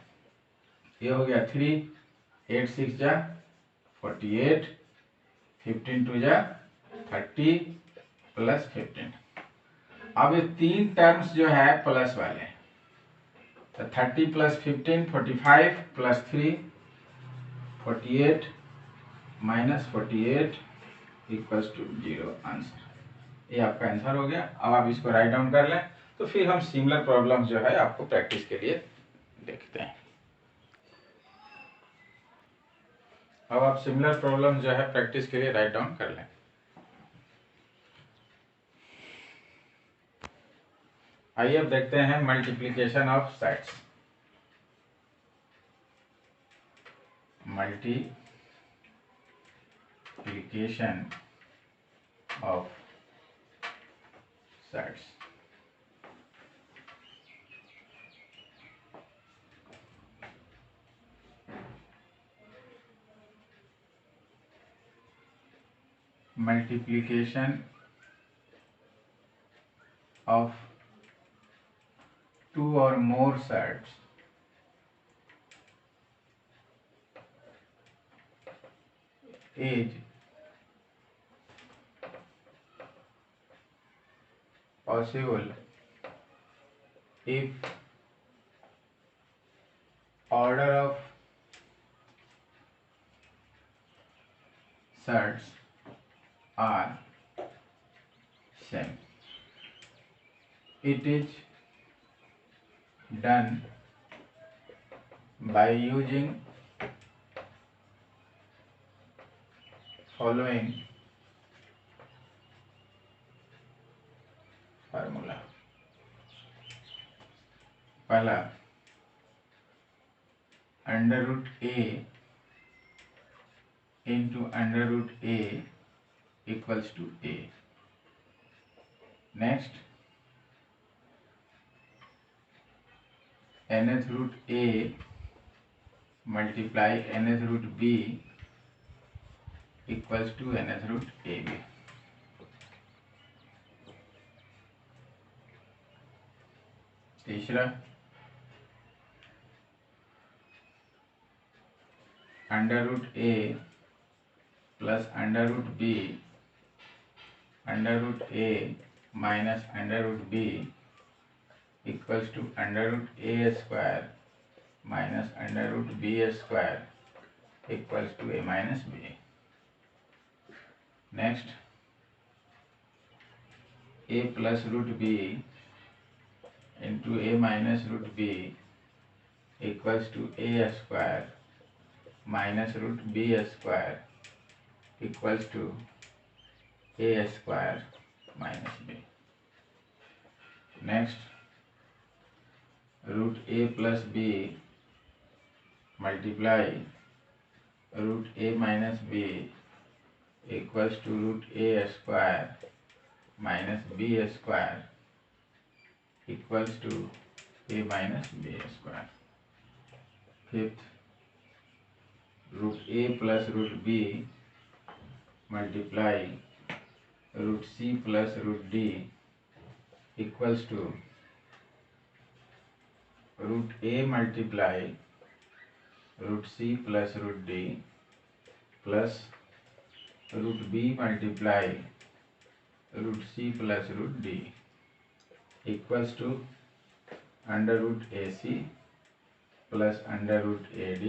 ये हो गया 3, 8 6 जा 48, 15 2 जा 30 प्लस 15। अब ये तीन टर्म्स जो है प्लस वाले, तो 30 plus 15 45 plus 3 48 minus 48 equals to 0 answer. ये आपका आंसर हो गया। अब आप इसको राइट डाउन कर लें, तो फिर हम सिमिलर प्रॉब्लम्स जो है आपको प्रैक्टिस के लिए देखते हैं। अब आप सिमिलर प्रॉब्लम जो है प्रैक्टिस के लिए राइट डाउन कर लें। आइए अब देखते हैं multiplication of sides. Multiplication of sides. multiplication of two or more sides is possible if order of sets are same, it is done by using following formula. पहला under root a into under root a equals to a. Next nth root a multiply nth root b equals to nth root a b. तीसरा under root a plus under root b under root a minus under root b equals to under root a square minus under root b square equals to a minus b. Next a plus root b into a minus root b equals to a square minus root b square equals to a square minus b. Next root a plus b multiply root a minus b equals to root a square minus b square equals to a minus b square. Fifth root a plus root b multiply root c plus root d equals to root a multiply root c plus root d plus root b multiply root c plus root d equals to under root ac plus under root ad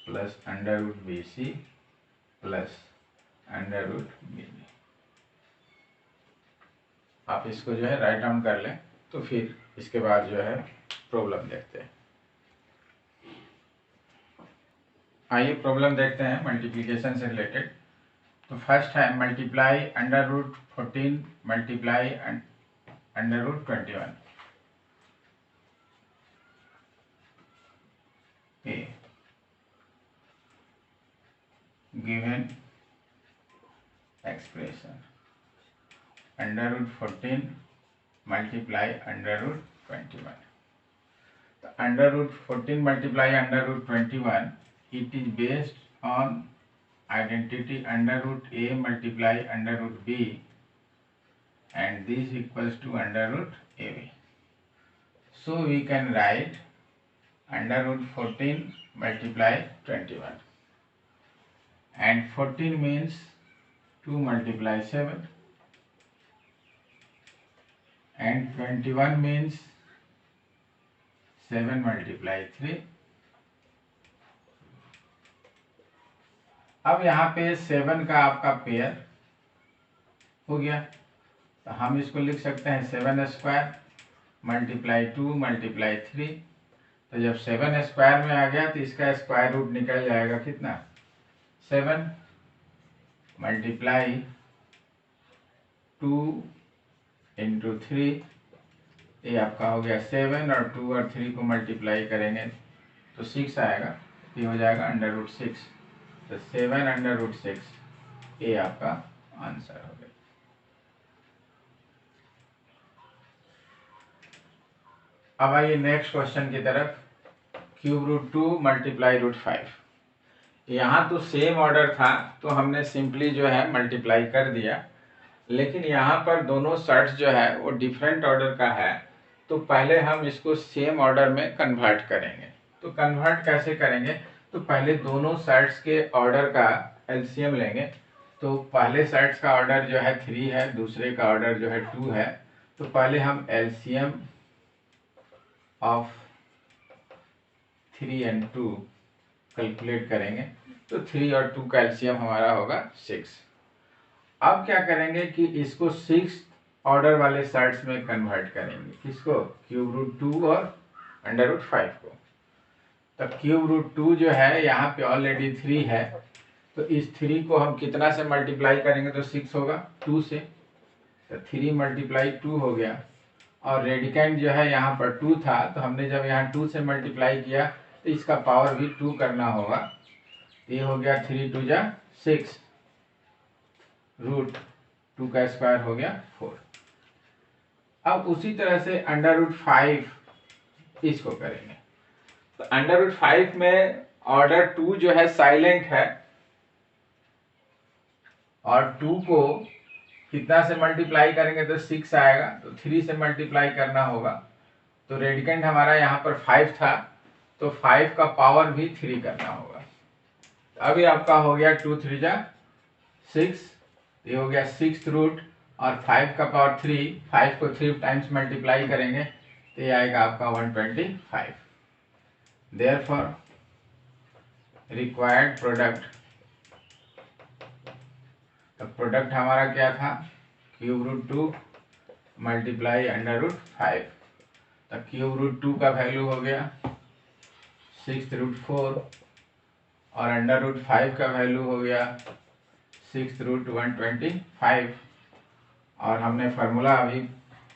plus under root bc plus under root bd. आप इसको जो है write down कर लें तो फिर इसके बाद जो है प्रॉब्लम देखते हैं. आइए प्रॉब्लम देखते हैं मल्टीप्लिकेशन से रिलेटेड. तो फर्स्ट है multiply under root 14 multiply under root 21. A given expression under root 14 multiply under root 21. तो under root 14 multiply under root 21 it is based on identity under root a multiply under root b and this equals to under root ab. So we can write under root 14 multiply 21 and 14 means 2 multiply 7 and 21 means 7 multiply 3. अब यहाँ पे 7 का आपका pair हो गया तो हम इसको लिख सकते हैं 7 स्क्वायर मल्टीप्लाई 2 मल्टीप्लाई 3. तो जब 7 स्क्वायर में आ गया तो इसका स्क्वायर रूट निकल जाएगा कितना 7 मल्टीप्लाई 2 इंटू 3. ये आपका हो गया 7 और 2 और 3 को मल्टीप्लाई करेंगे तो 6 आएगा. ये हो जाएगा अंडर रूट 6. तो 7 अंडर रूट 6 ये आपका आंसर हो गया. अब आइए नेक्स्ट क्वेश्चन की तरफ. Cube root 2 multiply root 5. यहाँ तो सेम ऑर्डर था तो हमने सिंपली जो है मल्टीप्लाई कर दिया, लेकिन यहाँ पर दोनों सेट्स जो है वो डिफरेंट ऑर्डर का है तो पहले हम इसको सेम ऑर्डर में कन्वर्ट करेंगे. तो कन्वर्ट कैसे करेंगे तो पहले दोनों सेट्स के ऑर्डर का एलसीएम लेंगे. तो पहले सेट्स का ऑर्डर जो है 3 है, दूसरे का ऑर्डर जो है 2 है. तो पहले हम एलसीएम ऑफ 3 and 2 कैलकुलेट करेंगे तो 3 और 2 कैल्शियम हमारा होगा 6। अब क्या करेंगे कि इसको 6 ऑर्डर वाले सर्ट्स में कन्वर्ट करेंगे। किसको? क्यूब रूट 2 और अंडर रूट 5 को। तो क्यूब रूट 2 जो है यहाँ पे ऑलरेडी 3 है, तो इस 3 को हम कितना से मल्टीप्लाई करेंगे तो 6 होगा 2 से, तो 3 मल्टीप्लाई 2 हो गया। और रेडिकेंड जो है यहाँ पर 2 था, तो हमने जब यहाँ 2 से मल्टीप्लाई किया तो इसका पावर भी 2 करना होगा। ये हो गया 3 2 जा 6, रूट 2 का स्क्वायर हो गया 4। अब उसी तरह से अंडर रूट 5 इसको करेंगे। तो अंडर रूट 5 में ऑर्डर 2 जो है साइलेंट है, और 2 को कितना से मल्टीप्लाई करेंगे तो 6 आएगा, तो 3 से मल्टीप्लाई करना होगा। तो रेडिकेंड हमारा यहाँ पर 5 था, तो 5 का पावर भी 3 करना होगा। अभी आपका हो गया 2 3 जा 6, ये हो गया 6 रूट, और 5 का पावर 3, 5 को 3 टाइम्स मल्टीप्लाई करेंगे तो ये आएगा आपका 125। देयरफॉर रिक्वायर्ड प्रोडक्ट, तो प्रोडक्ट हमारा क्या था? Cube root 2 multiply under root 5। तो क्यूब रूट 2 का वैल्यू हो गया 6 रूट 4, और अंडर रूट 5 का वैल्यू हो गया 6 रूट 125। और हमने फार्मूला अभी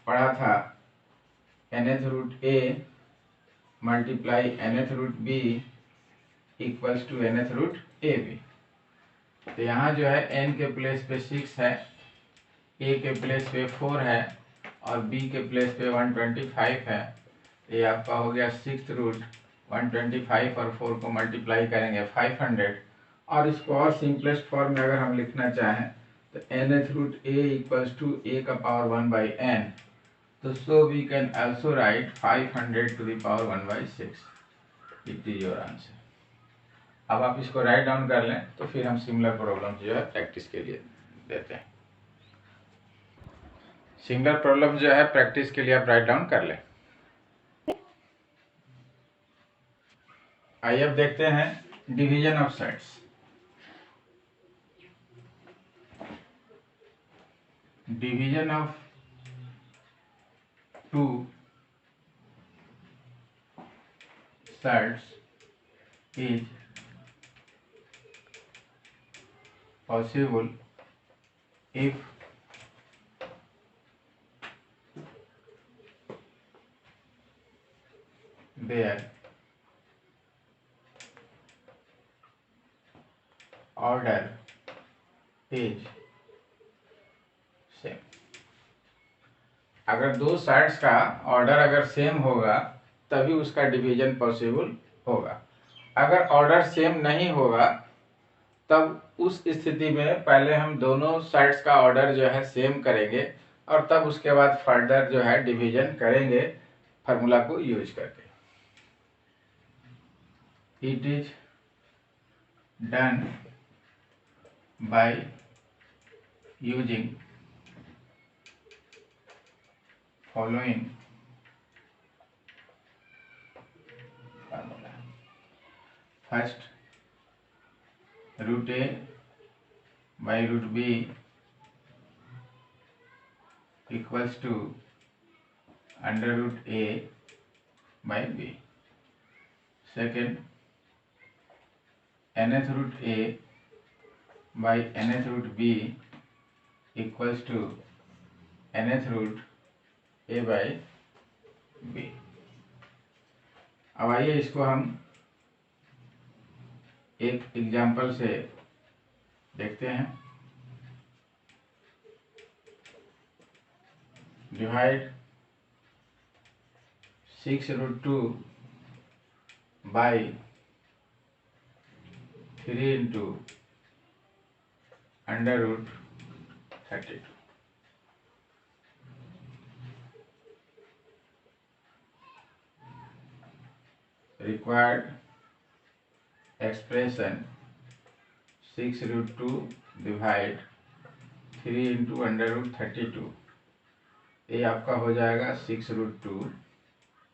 पढ़ा था nth root a multiply nth root b equals to nth root a b। तो यहाँ जो है n के प्लेस पे 6 है, a के प्लेस पे 4 है, और b के प्लेस पे 125 है। ये आपका हो गया 6 रूट 125, और 4 को मल्टीप्लाई करेंगे 500। और इसको और सिंपलेस्ट फॉर्म में अगर हम लिखना चाहें तो nth root a equals to a का पावर 1 बाई n। तो so we can also write 500 to the power 1 by 6। It is your answer. अब आप इसको राइट डाउन कर लें, तो फिर हम सिमिलर प्रॉब्लम जो है प्रैक्टिस के लिए देते हैं। सिमिलर प्रॉब्लम जो है प्रैक्टिस के लिए आप राइट डाउन कर लें। आइए अब देखते हैं division of sets. Division of 2 sets is possible if their order is same। अगर दो साइड्स का ऑर्डर अगर सेम होगा तभी उसका डिवीजन पॉसिबल होगा। अगर ऑर्डर सेम नहीं होगा तब उस स्थिति में पहले हम दोनों साइड्स का ऑर्डर जो है सेम करेंगे, और तब उसके बाद फर्दर जो है डिवीजन करेंगे फार्मूला को यूज करके। It is done by using following formula. First, root a by root b equals to under root a by b। Second, nth root a by nth root b equals to nth root a by b। अब आइए इसको हम एक example से देखते हैं। Divide 6 root 2 by 3 into under root 32। Required expression 6 root 2 divide 3 into under root 32। ये आपका हो जाएगा 6 रूट 2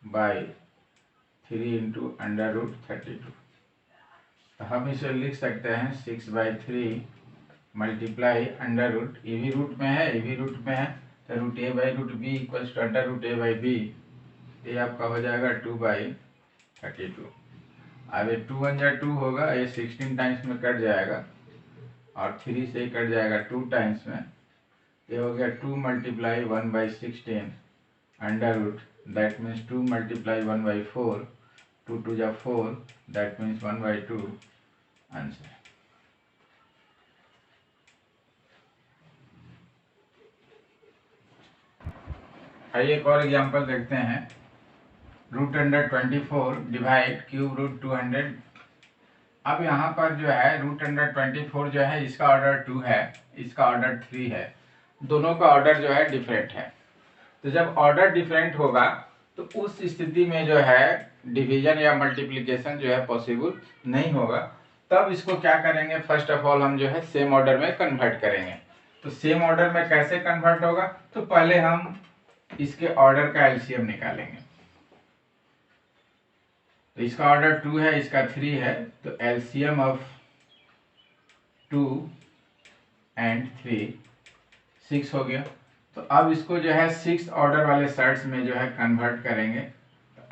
बाई 3 इंटू √32। तो हम इसे लिख सकते हैं 6/3 मल्टीप्लाई √ ये भी रूट में है, ये भी रूट में है, तो √a/√b इक्वल्स टू √a/b। ये आपका हो जाएगा 2/32। अब ये 2 1 जा 2 होगा, ये 16 टाइम्स में कट जाएगा और 3 से कट जाएगा 2 टाइम्स में। ये हो गया 2 मल्टीप्लाई 1/16 √ दैट मीन्स 2 मल्टीप्लाई 1/4, 2 2 जा 4, दैट मीन्स 1/2 आंसर। आइए एक और एग्जांपल देखते हैं। √24 डिवाइड √200। अब यहाँ पर जो है √24 जो है इसका ऑर्डर 2 है, इसका ऑर्डर 3 है, दोनों का ऑर्डर जो है डिफरेंट है। तो जब ऑर्डर डिफरेंट होगा तो उस स्थिति में जो है डिवीजन या मल्टीप्लिकेशन जो है पॉसिबल नहीं होगा। तब इसको क्या करेंगे, फर्स्ट ऑफ ऑल हम जो है सेम ऑर्डर में कन्वर्ट करेंगे। तो सेम ऑर्डर में कैसे कन्वर्ट होगा, तो पहले हम इसके ऑर्डर का एलसीएम निकालेंगे। तो इसका ऑर्डर 2 है, इसका 3 है, तो एलसीएम ऑफ 2 एंड 3 6 हो गया। तो अब इसको जो है 6 ऑर्डर वाले सेट्स में जो है कन्वर्ट करेंगे।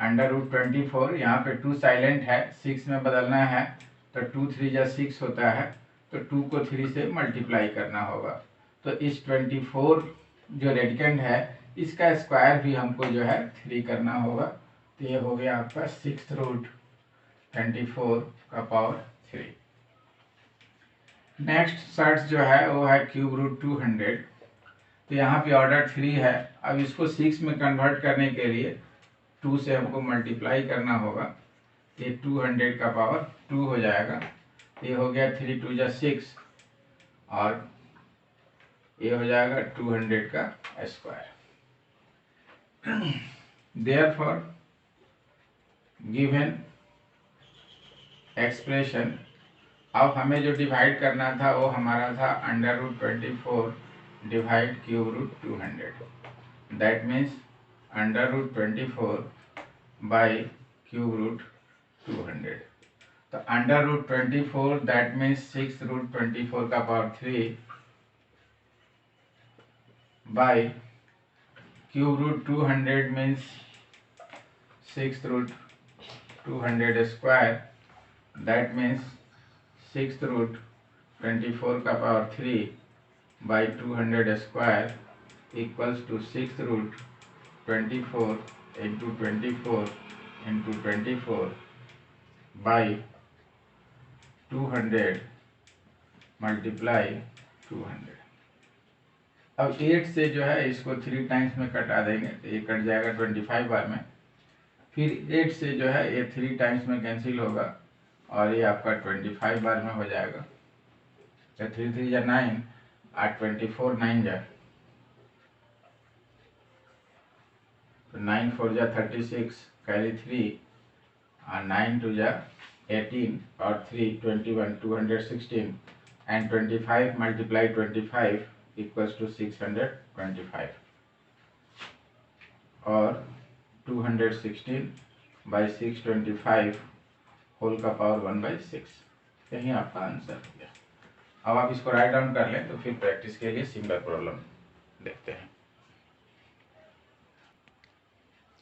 √24 यहाँ पे 2 साइलेंट है, 6 में बदलना है, तो 2 3 जा 6 होता है, तो 2 को 3 से मल्टीप्लाई करना होगा। तो इस 24 जो रेडिकेंड है इसका स्क्वायर भी हमको जो है 3 करना होगा। तो ये हो गया आपका 6 √24 का पावर 3। नेक्स्ट सर्च जो है वो है √200। तो यहाँ पे ऑर्डर 3 है। अब इसको 6 में कन्वर्ट करने के लिए 2 से हमको मल्टीप्लाई करना होगा। ये 200 का पावर 2 हो जाएगा। ये हो गया 3 2 जा 6 और ये हो जाएगा 200 का स्क्वायर। देयरफॉर गिवन एक्सप्रेशन, अब हमें जो डिवाइड करना था वो हमारा था √24 डिवाइड √200। That means √24 by √200। तो √24 दैट मीन्स 6 √24 का power 3 by √200 means 6 √200 square, that means 6 √24 का power 3 by 200 square equals to 6 √24 into 24 into 24 by 200 multiply 200। अब 8 से जो है इसको 3 टाइम्स में कटा देंगे, तो ये कट जाएगा 25 बार में। फिर 8 से जो है ये 3 टाइम्स में कैंसिल होगा और ये आपका 25 बार में हो जाएगा। तो 3 3 जा 9 और 24 9 जा, तो 9 4 जा 36, कैरी 3 और 9 2 जा 18 और 3 21 216 एंड 25 मल्टीप्लाई 25 इक्वल्स टू 625 और 216 बाई 625 होल का पावर 1/6। यही आपका आंसर हो गया। अब आप इसको राइट डाउन कर लें, तो फिर प्रैक्टिस के लिए सिमिलर प्रॉब्लम देखते हैं।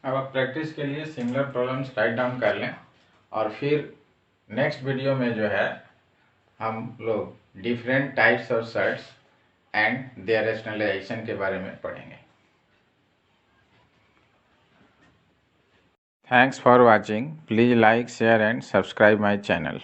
अब आप प्रैक्टिस के लिए सिमिलर प्रॉब्लम्स राइट डाउन कर लें और फिर नेक्स्ट वीडियो में जो है हम लोग different types of surds and their rationalization के बारे में पढ़ेंगे। Thanks for watching. Please like, share and subscribe my channel.